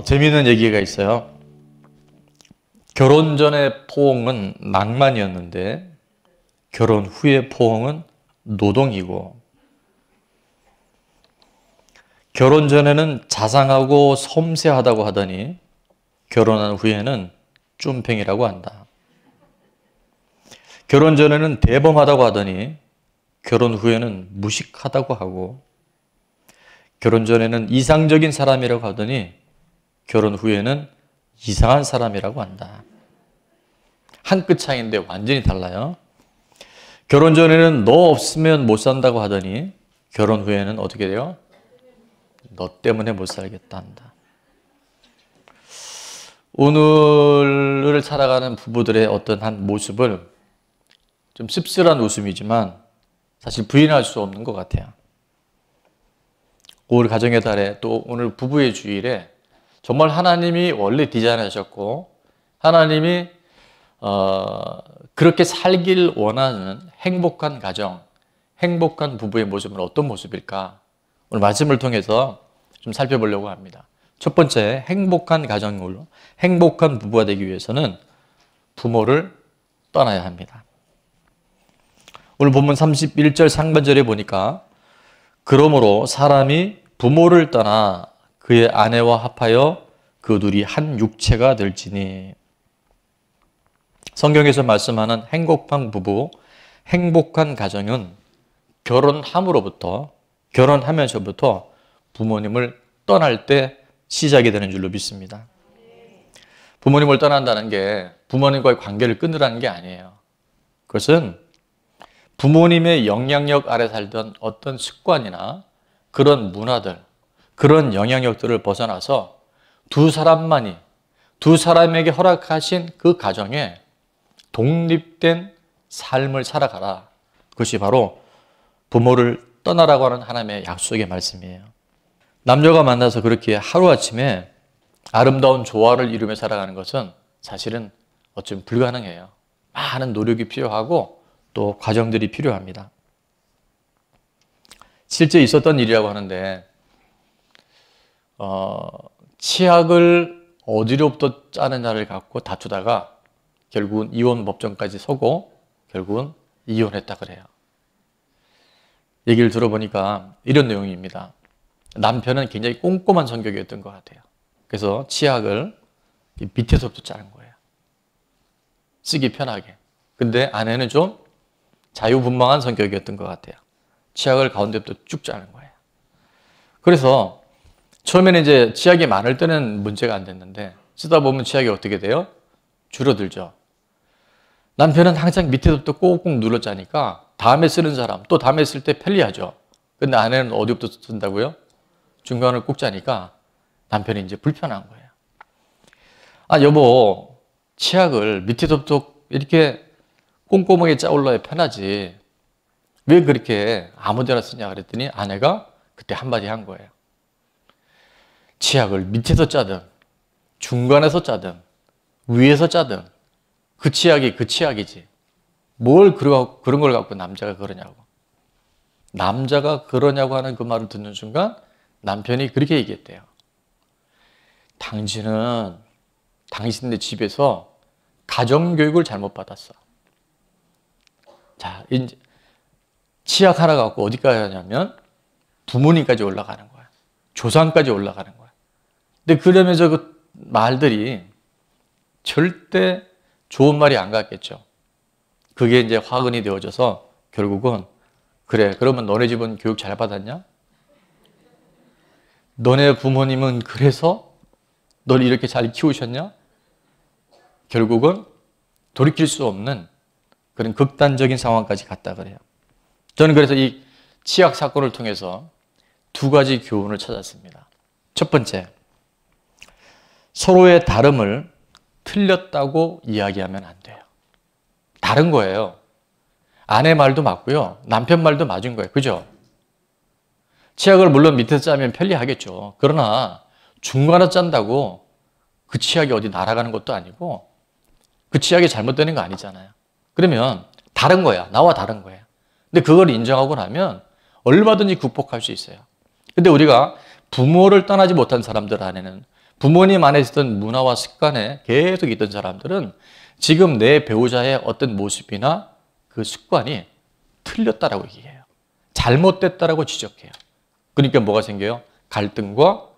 재미있는 얘기가 있어요. 결혼 전의 포옹은 낭만이었는데 결혼 후의 포옹은 노동이고, 결혼 전에는 자상하고 섬세하다고 하더니 결혼한 후에는 쫌팽이라고 한다. 결혼 전에는 대범하다고 하더니 결혼 후에는 무식하다고 하고, 결혼 전에는 이상적인 사람이라고 하더니 결혼 후에는 이상한 사람이라고 한다. 한 끗 차이인데 완전히 달라요. 결혼 전에는 너 없으면 못 산다고 하더니 결혼 후에는 어떻게 돼요? 너 때문에 못 살겠다 한다. 오늘을 살아가는 부부들의 어떤 한 모습을 좀 씁쓸한 웃음이지만 사실 부인할 수 없는 것 같아요. 올 가정의 달에 또 오늘 부부의 주일에 정말 하나님이 원래 디자인하셨고 하나님이 그렇게 살길 원하는 행복한 가정, 행복한 부부의 모습은 어떤 모습일까? 오늘 말씀을 통해서 좀 살펴보려고 합니다. 첫 번째, 행복한 가정으로 행복한 부부가 되기 위해서는 부모를 떠나야 합니다. 오늘 본문 31절 상반절에 보니까 그러므로 사람이 부모를 떠나 그의 아내와 합하여 그 둘이 한 육체가 될지니. 성경에서 말씀하는 행복한 부부, 행복한 가정은 결혼하면서부터 부모님을 떠날 때 시작이 되는 줄로 믿습니다. 부모님을 떠난다는 게 부모님과의 관계를 끊으라는 게 아니에요. 그것은 부모님의 영향력 아래 살던 어떤 습관이나 그런 문화들, 그런 영향력들을 벗어나서 두 사람에게 허락하신 그 가정에 독립된 삶을 살아가라. 그것이 바로 부모를 떠나라고 하는 하나님의 약속의 말씀이에요. 남녀가 만나서 그렇게 하루아침에 아름다운 조화를 이루며 살아가는 것은 사실은 어쩌면 불가능해요. 많은 노력이 필요하고 또 과정들이 필요합니다. 실제 있었던 일이라고 하는데 치약을 어디로부터 짜느냐를 갖고 다투다가 결국은 이혼 법정까지 서고 결국은 이혼했다 그래요. 얘기를 들어보니까 이런 내용입니다. 남편은 굉장히 꼼꼼한 성격이었던 것 같아요. 그래서 치약을 밑에서부터 짜는 거예요. 쓰기 편하게. 근데 아내는 좀 자유분방한 성격이었던 것 같아요. 치약을 가운데부터 쭉 짜는 거예요. 그래서 처음에는 이제 치약이 많을 때는 문제가 안 됐는데 쓰다 보면 치약이 어떻게 돼요? 줄어들죠. 남편은 항상 밑에서부터 꼭꼭 눌러 짜니까 다음에 쓰는 사람, 또 다음에 쓸 때 편리하죠. 근데 아내는 어디부터 쓴다고요? 중간을 꼭 짜니까 남편이 이제 불편한 거예요. 아, 여보, 치약을 밑에서부터 이렇게 꼼꼼하게 짜올라야 편하지. 왜 그렇게 아무 데나 쓰냐 그랬더니 아내가 그때 한마디 한 거예요. 치약을 밑에서 짜든 중간에서 짜든 위에서 짜든 그 치약이 그 치약이지. 뭘 그런 걸 갖고 남자가 그러냐고. 남자가 그러냐고 하는 그 말을 듣는 순간 남편이 그렇게 얘기했대요. 당신네 집에서 가정교육을 잘못 받았어. 자, 이제 치약 하나 갖고 어디까지 하냐면 부모님까지 올라가는 거야. 조상까지 올라가는 거야. 근데 그러면서 그 말들이 절대 좋은 말이 안 같겠죠. 그게 이제 화근이 되어져서 결국은 그래, 그러면 너네 집은 교육 잘 받았냐? 너네 부모님은 그래서 널 이렇게 잘 키우셨냐? 결국은 돌이킬 수 없는 그런 극단적인 상황까지 갔다 그래요. 저는 그래서 이 치약 사건을 통해서 두 가지 교훈을 찾았습니다. 첫 번째, 서로의 다름을 틀렸다고 이야기하면 안 돼요. 다른 거예요. 아내 말도 맞고요. 남편 말도 맞은 거예요. 그죠? 치약을 물론 밑에서 짜면 편리하겠죠. 그러나 중간에 짠다고 그 치약이 어디 날아가는 것도 아니고 그 치약이 잘못되는 거 아니잖아요. 그러면 다른 거야. 나와 다른 거예요. 근데 그걸 인정하고 나면 얼마든지 극복할 수 있어요. 근데 우리가 부모를 떠나지 못한 사람들 안에는 부모님 안에 있었던 문화와 습관에 계속 있던 사람들은 지금 내 배우자의 어떤 모습이나 그 습관이 틀렸다라고 얘기해요. 잘못됐다라고 지적해요. 그러니까 뭐가 생겨요? 갈등과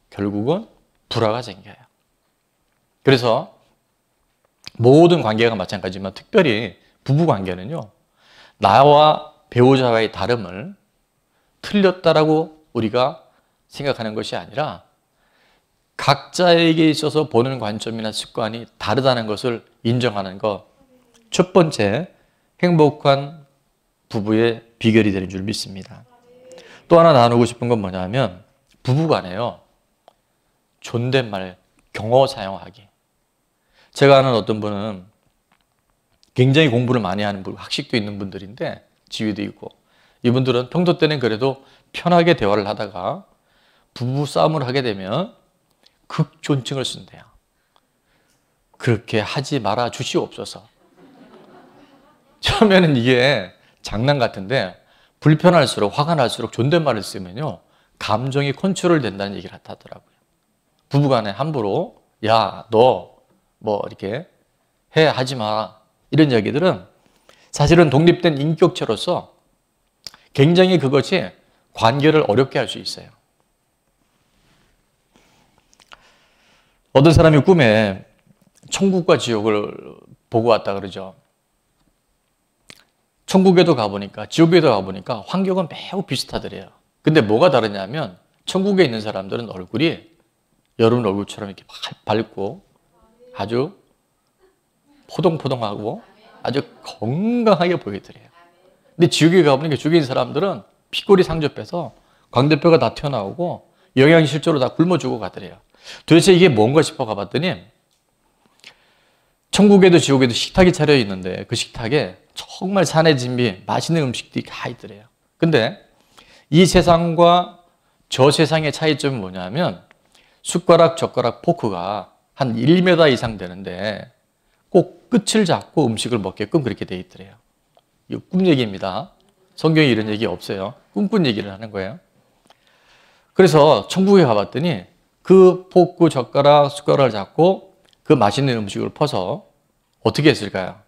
결국은 불화가 생겨요. 그래서 모든 관계가 마찬가지지만 특별히 부부 관계는요, 나와 배우자와의 다름을 틀렸다라고 우리가 생각하는 것이 아니라 각자에게 있어서 보는 관점이나 습관이 다르다는 것을 인정하는 것, 첫 번째 행복한 부부의 비결이 되는 줄 믿습니다. 또 하나 나누고 싶은 건 뭐냐면 부부간에요, 존댓말, 경어 사용하기. 제가 아는 어떤 분은 굉장히 공부를 많이 하는 분, 학식도 있는 분들인데 지위도 있고, 이분들은 평소 때는 그래도 편하게 대화를 하다가 부부 싸움을 하게 되면 극존칭을 쓴대요. 그렇게 하지 말아 주시옵소서. 처음에는 이게 장난 같은데 불편할수록, 화가 날수록 존댓말을 쓰면요, 감정이 컨트롤 된다는 얘기를 하더라고요. 부부간에 함부로 야, 너 뭐 이렇게 해, 하지 마, 이런 얘기들은 사실은 독립된 인격체로서 굉장히 그것이 관계를 어렵게 할 수 있어요. 어떤 사람이 꿈에 천국과 지옥을 보고 왔다 그러죠. 천국에도 가보니까 지옥에도 가보니까 환경은 매우 비슷하더래요. 근데 뭐가 다르냐면 천국에 있는 사람들은 얼굴이 여러분 얼굴처럼 이렇게 밝고 아주 포동포동하고 아주 건강하게 보이더래요. 근데 지옥에 가보니까 지옥에 있는 사람들은 피골이 상접해서 광대뼈가 다 튀어나오고 영양실조로 다 굶어 죽어 가더래요. 도대체 이게 뭔가 싶어 가봤더니 천국에도 지옥에도 식탁이 차려 있는데 그 식탁에 정말 산의 진미, 맛있는 음식들이 다 있더래요. 근데 이 세상과 저 세상의 차이점은 뭐냐면 숟가락, 젓가락, 포크가 한 1m 이상 되는데 꼭 끝을 잡고 음식을 먹게끔 그렇게 돼 있더래요. 이거 꿈 얘기입니다. 성경에 이런 얘기 없어요. 꿈꾼 얘기를 하는 거예요. 그래서 천국에 가봤더니 그 포크, 젓가락, 숟가락을 잡고 그 맛있는 음식을 퍼서 어떻게 했을까요?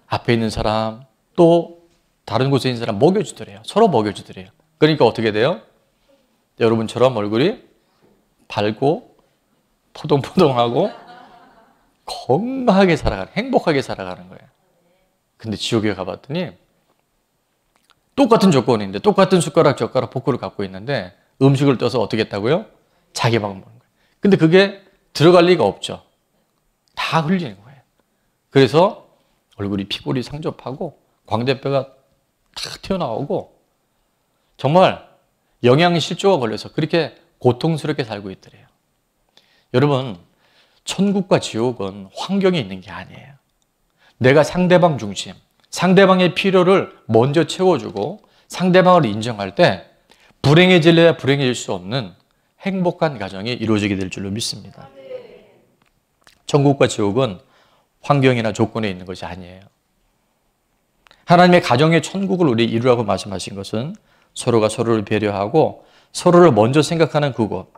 앞에 있는 사람 또 다른 곳에 있는 사람 먹여주더래요. 서로 먹여주더래요. 그러니까 어떻게 돼요? 여러분처럼 얼굴이 밝고 포동포동하고 건강하게 살아가는, 행복하게 살아가는 거예요. 근데 지옥에 가봤더니 똑같은 조건인데 똑같은 숟가락, 젓가락, 포크를 갖고 있는데 음식을 떠서 어떻게 했다고요? 자기만 먹는 거예요. 근데 그게 들어갈 리가 없죠. 다 흘리는 거예요. 그래서 얼굴이 피골이 상접하고 광대뼈가 탁 튀어나오고 정말 영양실조가 걸려서 그렇게 고통스럽게 살고 있더래요. 여러분, 천국과 지옥은 환경에 있는 게 아니에요. 내가 상대방 중심, 상대방의 필요를 먼저 채워주고 상대방을 인정할 때 불행해질래야 불행해질 수 없는 행복한 가정이 이루어지게 될 줄로 믿습니다. 천국과 지옥은 환경이나 조건에 있는 것이 아니에요. 하나님의 가정의 천국을 우리 이루라고 말씀하신 것은 서로가 서로를 배려하고 서로를 먼저 생각하는 그곳,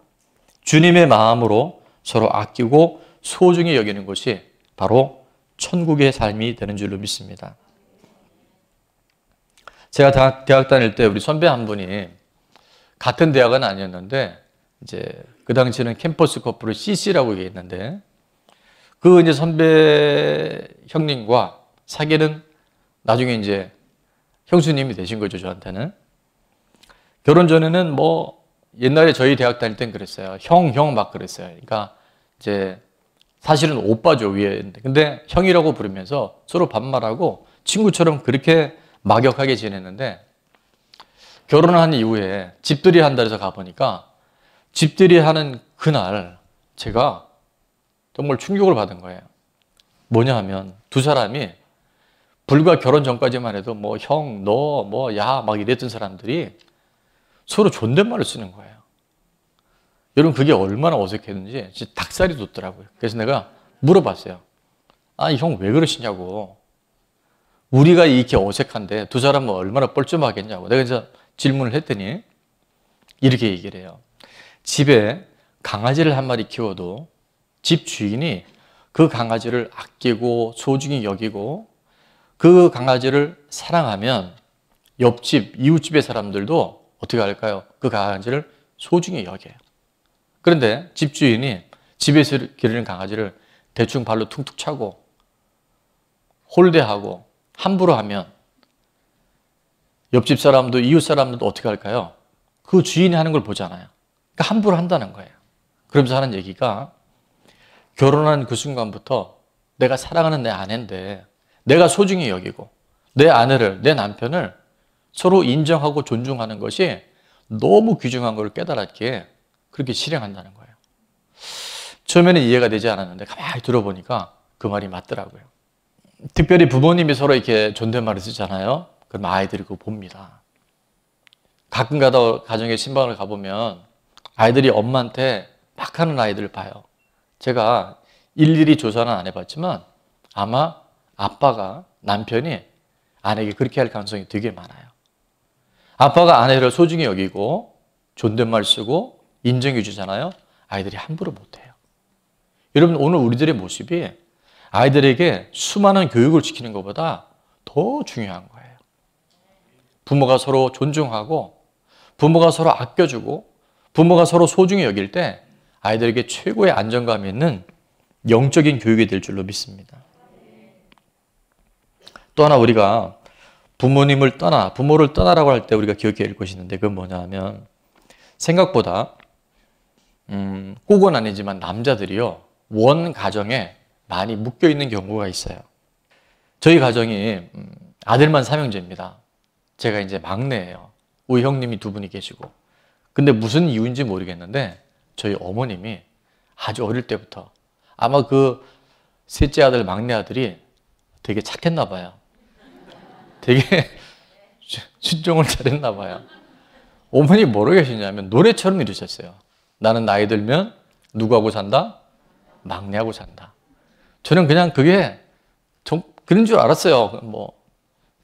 주님의 마음으로 서로 아끼고 소중히 여기는 것이 바로 천국의 삶이 되는 줄로 믿습니다. 제가 대학 다닐 때 우리 선배 한 분이 같은 대학은 아니었는데 이제 그 당시에는 캠퍼스 커플을 CC라고 얘기했는데 그 이제 선배 형님과 사귀는 나중에 이제 형수님이 되신 거죠, 저한테는. 결혼 전에는 뭐 옛날에 저희 대학 다닐 땐 그랬어요. 형 막 그랬어요. 그러니까 이제 사실은 오빠죠, 위에. 근데 형이라고 부르면서 서로 반말하고 친구처럼 그렇게 막역하게 지냈는데 결혼한 이후에 집들이 한다 해서 가보니까 집들이 하는 그날 제가 정말 충격을 받은 거예요. 뭐냐 하면 두 사람이 불과 결혼 전까지만 해도 뭐 형, 너, 뭐 야 막 이랬던 사람들이 서로 존댓말을 쓰는 거예요. 여러분 그게 얼마나 어색했는지 진짜 닭살이 돋더라고요. 그래서 내가 물어봤어요. 아니 형 왜 그러시냐고. 우리가 이렇게 어색한데 두 사람은 얼마나 뻘쭘하겠냐고. 내가 이제 질문을 했더니 이렇게 얘기를 해요. 집에 강아지를 한 마리 키워도 집 주인이 그 강아지를 아끼고 소중히 여기고 그 강아지를 사랑하면 옆집, 이웃집의 사람들도 어떻게 할까요? 그 강아지를 소중히 여겨요. 그런데 집주인이 집에서 기르는 강아지를 대충 발로 퉁퉁 차고 홀대하고 함부로 하면 옆집 사람도 이웃 사람들도 어떻게 할까요? 그 주인이 하는 걸 보잖아요. 그러니까 함부로 한다는 거예요. 그러면서 하는 얘기가 결혼한 그 순간부터 내가 사랑하는 내 아내인데 내가 소중히 여기고 내 아내를, 내 남편을 서로 인정하고 존중하는 것이 너무 귀중한 걸 깨달았기에 그렇게 실행한다는 거예요. 처음에는 이해가 되지 않았는데 가만히 들어보니까 그 말이 맞더라고요. 특별히 부모님이 서로 이렇게 존댓말을 쓰잖아요. 그럼 아이들이 그거 봅니다. 가끔 가다 가정에 신방을 가보면 아이들이 엄마한테 막 하는 아이들을 봐요. 제가 일일이 조사는 안 해봤지만 아마 아빠가, 남편이 아내에게 그렇게 할 가능성이 되게 많아요. 아빠가 아내를 소중히 여기고 존댓말 쓰고 인정해 주잖아요. 아이들이 함부로 못해요. 여러분, 오늘 우리들의 모습이 아이들에게 수많은 교육을 시키는 것보다 더 중요한 거예요. 부모가 서로 존중하고 부모가 서로 아껴주고 부모가 서로 소중히 여길 때 아이들에게 최고의 안정감 있는 영적인 교육이 될 줄로 믿습니다. 또 하나 우리가 부모를 떠나라고 할 때 우리가 기억해야 할 것이 있는데 그건 뭐냐 하면 생각보다 꼭은 아니지만 남자들이요 원 가정에 많이 묶여 있는 경우가 있어요. 저희 가정이 아들만 삼형제입니다. 제가 이제 막내예요. 우리 형님이 두 분이 계시고. 근데 무슨 이유인지 모르겠는데 저희 어머님이 아주 어릴 때부터 아마 그 셋째 아들, 막내 아들이 되게 착했나 봐요. 되게 순종을 잘했나 봐요. 어머니 뭐라고 하시냐면 노래처럼 이러셨어요. 나는 나이 들면 누구하고 산다? 막내하고 산다. 저는 그냥 그게 좀 그런 줄 알았어요.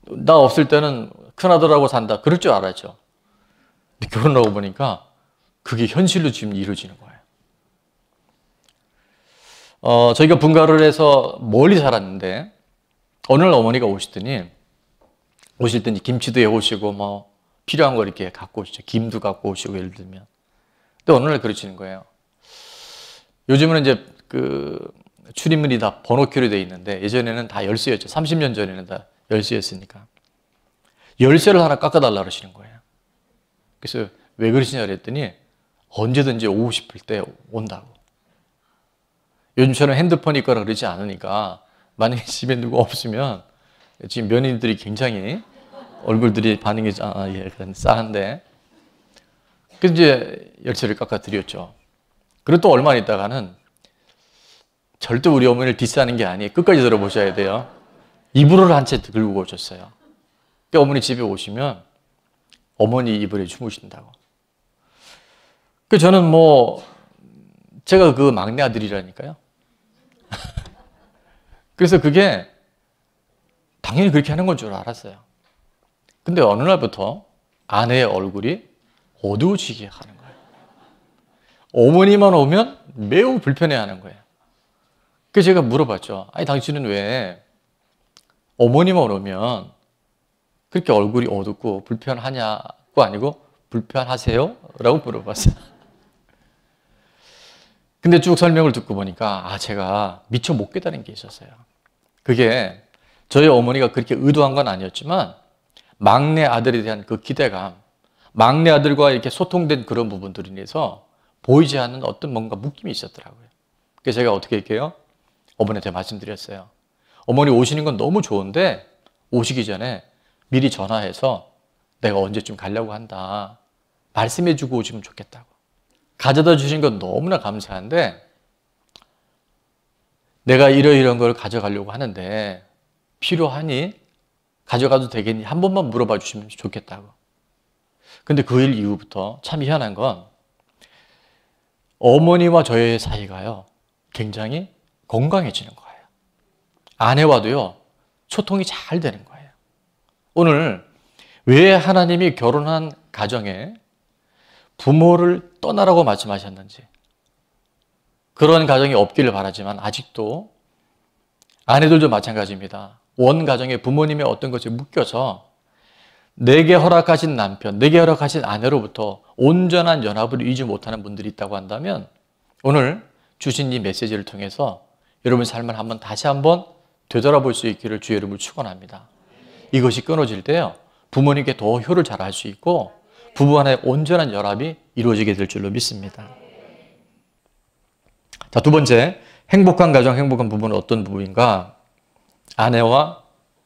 나 없을 때는 큰아들하고 산다. 그럴 줄 알았죠. 근데 결혼하고 보니까 그게 현실로 지금 이루어지는 거예요. 저희가 분가를 해서 멀리 살았는데 어느 날 어머니가 오실 때니 김치도 해오시고 필요한 거 이렇게 갖고 오시죠. 김도 갖고 오시고 예를 들면. 근데 어느 날 그러시는 거예요. 요즘은 이제 그 출입문이 다 번호키로 되어 있는데 예전에는 다 열쇠였죠. 30년 전에는 다 열쇠였으니까. 열쇠를 하나 깎아달라 그러시는 거예요. 그래서 왜 그러시냐 그랬더니 언제든지 오고 싶을 때 온다고. 요즘처럼 핸드폰이 있거나 그러지 않으니까 만약에 집에 누구 없으면 지금 며느리들이 굉장히 얼굴들이 반응이 싸한데 그래서 이제 열쇠를 깎아드렸죠. 그리고 또 얼마 있다가는 절대 우리 어머니를 디스하는 게 아니에요. 끝까지 들어보셔야 돼요. 이불을 한 채 들고 오셨어요. 그러니까 어머니 집에 오시면 어머니 이불에 주무신다고. 그 저는 제가 그 막내 아들이라니까요. 그래서 그게 당연히 그렇게 하는 건 줄 알았어요. 근데 어느 날부터 아내의 얼굴이 어두워지게 하는 거예요. 어머니만 오면 매우 불편해하는 거예요. 그래서 제가 물어봤죠. 아니 당신은 왜 어머니만 오면 그렇게 얼굴이 어둡고 불편하냐고 아니고 불편하세요? 라고 물어봤어요. 근데 쭉 설명을 듣고 보니까 제가 미처 못 깨달은 게 있었어요. 그게 저희 어머니가 그렇게 의도한 건 아니었지만 막내 아들에 대한 그 기대감, 막내 아들과 이렇게 소통된 그런 부분들에 인해서 보이지 않는 어떤 뭔가 묶임이 있었더라고요. 그래서 제가 어떻게 할게요? 어머니한테 말씀드렸어요. 어머니 오시는 건 너무 좋은데 오시기 전에 미리 전화해서 내가 언제쯤 가려고 한다. 말씀해주고 오시면 좋겠다고. 가져다 주신 건 너무나 감사한데 내가 이런 걸 가져가려고 하는데 필요하니? 가져가도 되겠니? 한 번만 물어봐 주시면 좋겠다고. 근데 그 일 이후부터 참 희한한 건 어머니와 저의 사이가요 굉장히 건강해지는 거예요. 아내와도요 소통이 잘 되는 거예요. 오늘 왜 하나님이 결혼한 가정에 부모를 떠나라고 말씀하셨는지 그런 가정이 없기를 바라지만 아직도 아내들도 마찬가지입니다. 원 가정에 부모님의 어떤 것에 묶여서 내게 허락하신 남편, 내게 허락하신 아내로부터 온전한 연합을 이루지 못하는 분들이 있다고 한다면 오늘 주신 이 메시지를 통해서 여러분 삶을 다시 한번 되돌아볼 수 있기를 주의 이름으로 축원합니다. 이것이 끊어질 때요, 부모님께 더 효를 잘할 수 있고 부부 간의 온전한 연합이 이루어지게 될 줄로 믿습니다. 자, 두 번째, 행복한 가정, 행복한 부부는 어떤 부부인가? 아내와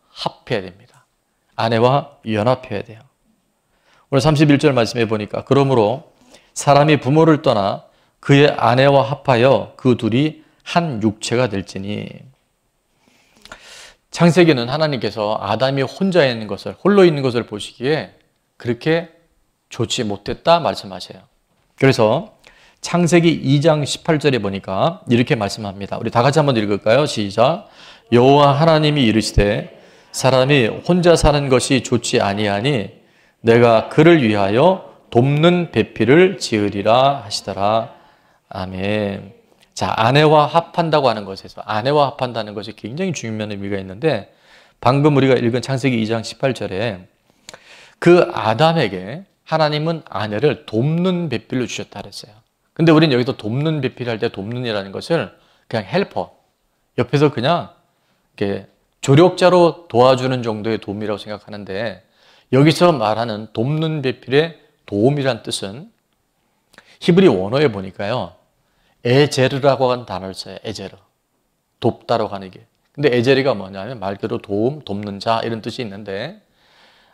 합해야 됩니다. 아내와 연합해야 돼요. 오늘 31절 말씀해 보니까 그러므로 사람이 부모를 떠나 그의 아내와 합하여 그 둘이 한 육체가 될지니. 창세기는 하나님께서 아담이 혼자 있는 것을, 홀로 있는 것을 보시기에 그렇게 좋지 못했다 말씀하세요. 그래서 창세기 2장 18절에 보니까 이렇게 말씀합니다. 우리 다 같이 한번 읽을까요? 시작. 여호와 하나님이 이르시되 사람이 혼자 사는 것이 좋지 아니하니 내가 그를 위하여 돕는 배필을 지으리라 하시더라. 아멘. 자, 아내와 합한다고 하는 것에서 아내와 합한다는 것이 굉장히 중요한 의미가 있는데 방금 우리가 읽은 창세기 2장 18절에 그 아담에게 하나님은 아내를 돕는 배필로 주셨다 그랬어요. 근데 우리는 여기서 돕는 배필할 때 돕는이라는 것을 그냥 헬퍼, 옆에서 그냥 이렇게 조력자로 도와주는 정도의 도움이라고 생각하는데 여기서 말하는 돕는 배필의 도움이란 뜻은 히브리 원어에 보니까요, 에제르라고 하는 단어를 써요. 에제르. 돕다라고 하는 게. 근데 에제르가 뭐냐면 말 그대로 도움, 돕는 자 이런 뜻이 있는데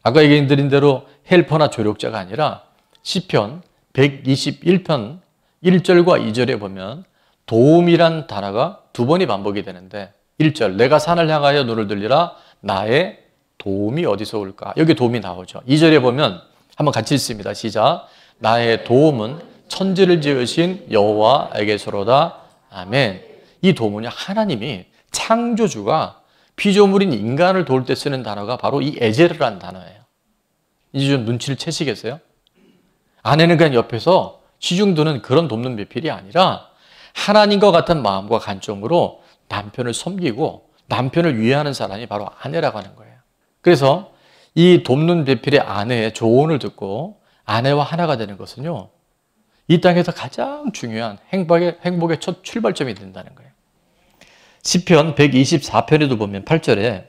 아까 얘기 드린 대로 헬퍼나 조력자가 아니라 시편 121편 1절과 2절에 보면 도움이란 단어가 두 번이 반복이 되는데 1절 내가 산을 향하여 눈을 들리라 나의 도움이 어디서 올까? 여기 도움이 나오죠. 2절에 보면 한번 같이 읽습니다. 시작. 나의 도움은 천지를 지으신 여호와에게서로다. 아멘. 이 도움은요, 하나님이 창조주가 피조물인 인간을 도울 때 쓰는 단어가 바로 이 에제르라는 단어예요. 이제 좀 눈치를 채시겠어요? 아내는 그냥 옆에서 시중드는 그런 돕는 배필이 아니라 하나님과 같은 마음과 관점으로 남편을 섬기고 남편을 위하는 사람이 바로 아내라고 하는 거예요. 그래서 이 돕는 배필의 아내의 조언을 듣고 아내와 하나가 되는 것은요, 이 땅에서 가장 중요한 행복의 첫 출발점이 된다는 거예요. 시편 124편에도 보면 8절에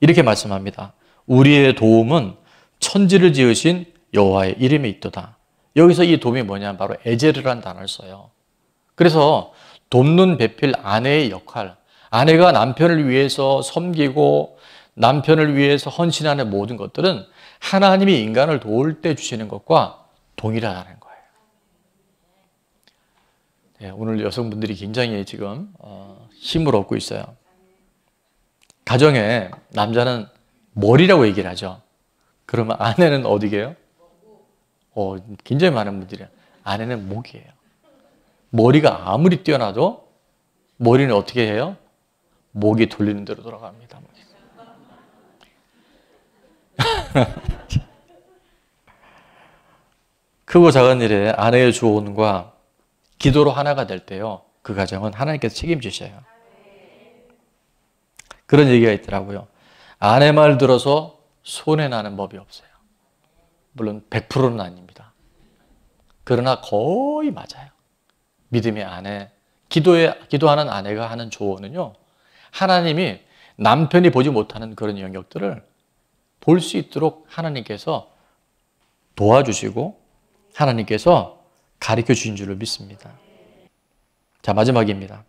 이렇게 말씀합니다. 우리의 도움은 천지를 지으신 여호와의 이름에 있도다. 여기서 이 도움이 뭐냐면 바로 에제르라는 단어를 써요. 그래서 돕는 배필 아내의 역할, 아내가 남편을 위해서 섬기고 남편을 위해서 헌신하는 모든 것들은 하나님이 인간을 도울 때 주시는 것과 동일하다는 거예요. 네, 오늘 여성분들이 굉장히 지금 힘을 얻고 있어요. 가정에 남자는 머리라고 얘기를 하죠. 그러면 아내는 어디게요? 굉장히 많은 분들이 아내는 목이에요. 머리가 아무리 뛰어나도 머리는 어떻게 해요? 목이 돌리는 대로 돌아갑니다. 크고 작은 일에 아내의 조언과 기도로 하나가 될 때요, 그 가정은 하나님께서 책임지셔요. 그런 얘기가 있더라고요. 아내 말 들어서 손해나는 법이 없어요. 물론 100%는 아닙니다. 그러나 거의 맞아요. 믿음의 아내, 기도하는 아내가 하는 조언은요, 하나님이 남편이 보지 못하는 그런 영역들을 볼 수 있도록 하나님께서 도와주시고 하나님께서 가르쳐 주신 줄로 믿습니다. 자, 마지막입니다.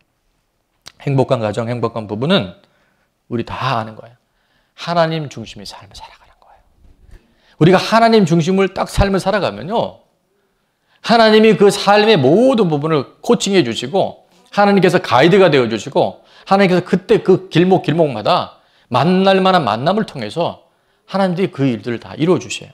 행복한 가정, 행복한 부부는 우리 다 아는 거예요. 하나님 중심의 삶을 살아가는 거예요. 우리가 하나님 중심을 딱 삶을 살아가면요, 하나님이 그 삶의 모든 부분을 코칭해 주시고 하나님께서 가이드가 되어 주시고 하나님께서 그때 그 길목마다 만날 만한 만남을 통해서 하나님들이 그 일들을 다 이루어 주셔요.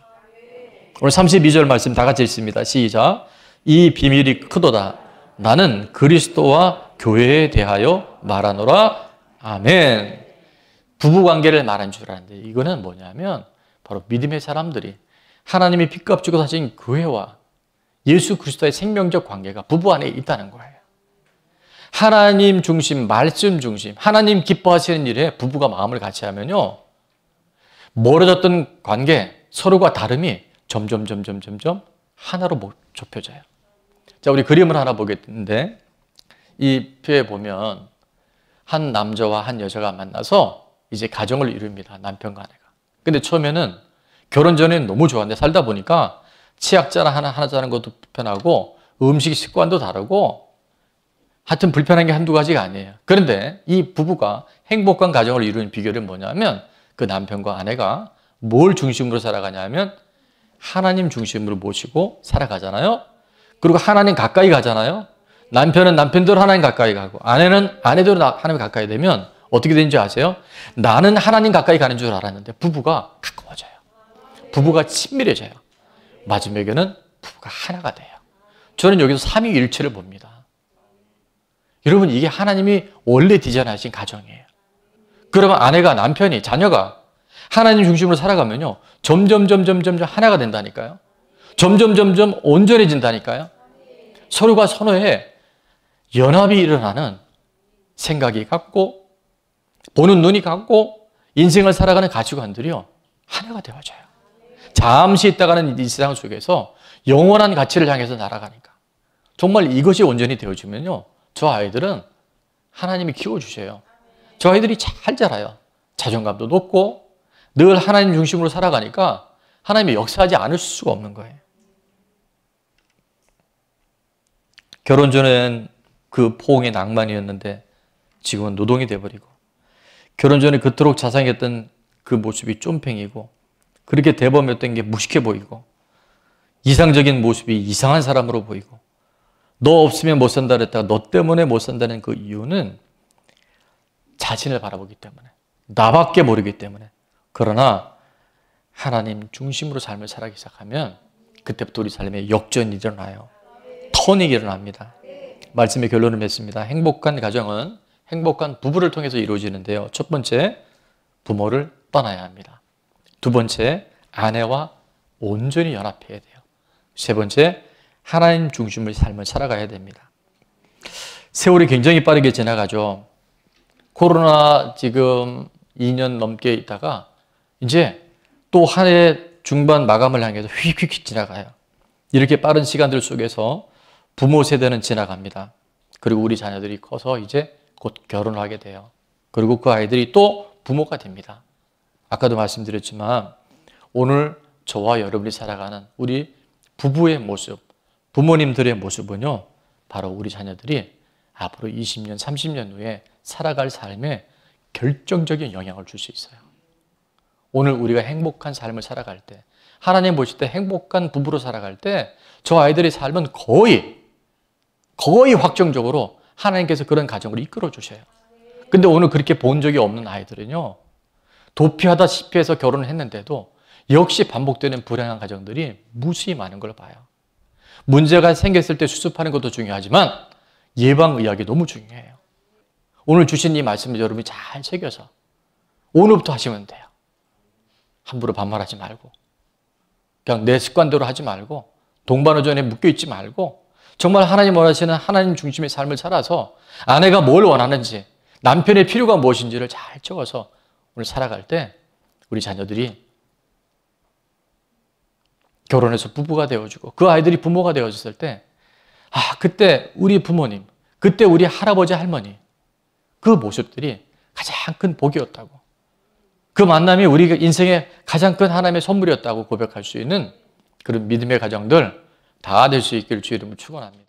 오늘 32절 말씀 다 같이 읽습니다. 시작. 이 비밀이 크도다. 나는 그리스도와 교회에 대하여 말하노라. 아멘. 부부관계를 말한 줄 알았는데 이거는 뭐냐면 바로 믿음의 사람들이 하나님이 핏값 주고 사신 교회와 예수 그리스도의 생명적 관계가 부부 안에 있다는 거예요. 하나님 중심, 말씀 중심, 하나님 기뻐하시는 일에 부부가 마음을 같이 하면요. 멀어졌던 관계, 서로가 다름이 점점 하나로 좁혀져요. 자, 우리 그림을 하나 보겠는데 이 표에 보면 한 남자와 한 여자가 만나서 이제 가정을 이룹니다. 남편과 아내가. 근데 처음에는 결혼 전에는 너무 좋았는데 살다 보니까 치약자나 하나 자는 것도 불편하고 음식 습관도 다르고 하여튼 불편한 게 한두 가지가 아니에요. 그런데 이 부부가 행복한 가정을 이루는 비결은 뭐냐면 그 남편과 아내가 뭘 중심으로 살아가냐면 하나님 중심으로 모시고 살아가잖아요. 그리고 하나님 가까이 가잖아요. 남편은 남편대로 하나님 가까이 가고 아내는 아내대로 하나님 가까이 되면 어떻게 되는지 아세요? 나는 하나님 가까이 가는 줄 알았는데 부부가 가까워져요. 부부가 친밀해져요. 마지막에는 부부가 하나가 돼요. 저는 여기서 삼위일체를 봅니다. 여러분, 이게 하나님이 원래 디자인하신 가정이에요. 그러면 아내가, 남편이, 자녀가 하나님 중심으로 살아가면요. 점점 하나가 된다니까요. 점점 온전해진다니까요. 서로가 서로의 연합이 일어나는 생각이 같고 보는 눈이 같고 인생을 살아가는 가치관들이요. 하나가 되어져요. 잠시 있다가는 이 세상 속에서 영원한 가치를 향해서 날아가니까. 정말 이것이 온전히 되어지면요. 저 아이들은 하나님이 키워주셔요. 저 아이들이 잘 자라요. 자존감도 높고 늘 하나님 중심으로 살아가니까 하나님이 역사하지 않을 수가 없는 거예요. 결혼 전엔 그 포옹의 낭만이었는데 지금은 노동이 돼버리고 결혼 전에 그토록 자상했던 그 모습이 쫌팽이고 그렇게 대범했던 게 무식해 보이고 이상적인 모습이 이상한 사람으로 보이고 너 없으면 못 산다 그랬다가 너 때문에 못 산다는 그 이유는 자신을 바라보기 때문에 나밖에 모르기 때문에 그러나 하나님 중심으로 삶을 살아가기 시작하면 그때부터 우리 삶에 역전이 일어나요. 터닝이 일어납니다. 말씀의 결론을 맺습니다. 행복한 가정은 행복한 부부를 통해서 이루어지는데요. 첫 번째, 부모를 떠나야 합니다. 두 번째, 아내와 온전히 연합해야 돼요. 세 번째, 하나님 중심의 삶을 살아가야 됩니다. 세월이 굉장히 빠르게 지나가죠. 코로나 지금 2년 넘게 있다가 이제 또 한 해 중반 마감을 향해서 휙휙 지나가요. 이렇게 빠른 시간들 속에서 부모 세대는 지나갑니다. 그리고 우리 자녀들이 커서 이제 곧 결혼을 하게 돼요. 그리고 그 아이들이 또 부모가 됩니다. 아까도 말씀드렸지만 오늘 저와 여러분이 살아가는 우리 부부의 모습, 부모님들의 모습은요. 바로 우리 자녀들이 앞으로 20년, 30년 후에 살아갈 삶에 결정적인 영향을 줄 수 있어요. 오늘 우리가 행복한 삶을 살아갈 때 하나님 보실 때 행복한 부부로 살아갈 때 저 아이들의 삶은 거의 확정적으로 하나님께서 그런 가정을 이끌어 주셔요. 근데 오늘 그렇게 본 적이 없는 아이들은요. 도피하다시피 해서 결혼을 했는데도 역시 반복되는 불행한 가정들이 무수히 많은 걸 봐요. 문제가 생겼을 때 수습하는 것도 중요하지만 예방의학이 너무 중요해요. 오늘 주신 이 말씀을 여러분이 잘 새겨서 오늘부터 하시면 돼요. 함부로 반말하지 말고 그냥 내 습관대로 하지 말고 동반어전에 묶여있지 말고 정말 하나님 원하시는 하나님 중심의 삶을 살아서 아내가 뭘 원하는지 남편의 필요가 무엇인지를 잘 적어서 오늘 살아갈 때 우리 자녀들이 결혼해서 부부가 되어주고 그 아이들이 부모가 되어졌을 때 그때 우리 부모님, 그때 우리 할아버지 할머니 그 모습들이 가장 큰 복이었다고 그 만남이 우리 인생의 가장 큰 하나님의 선물이었다고 고백할 수 있는 그런 믿음의 가정들 다 될 수 있기를 주의 이름으로 축원합니다.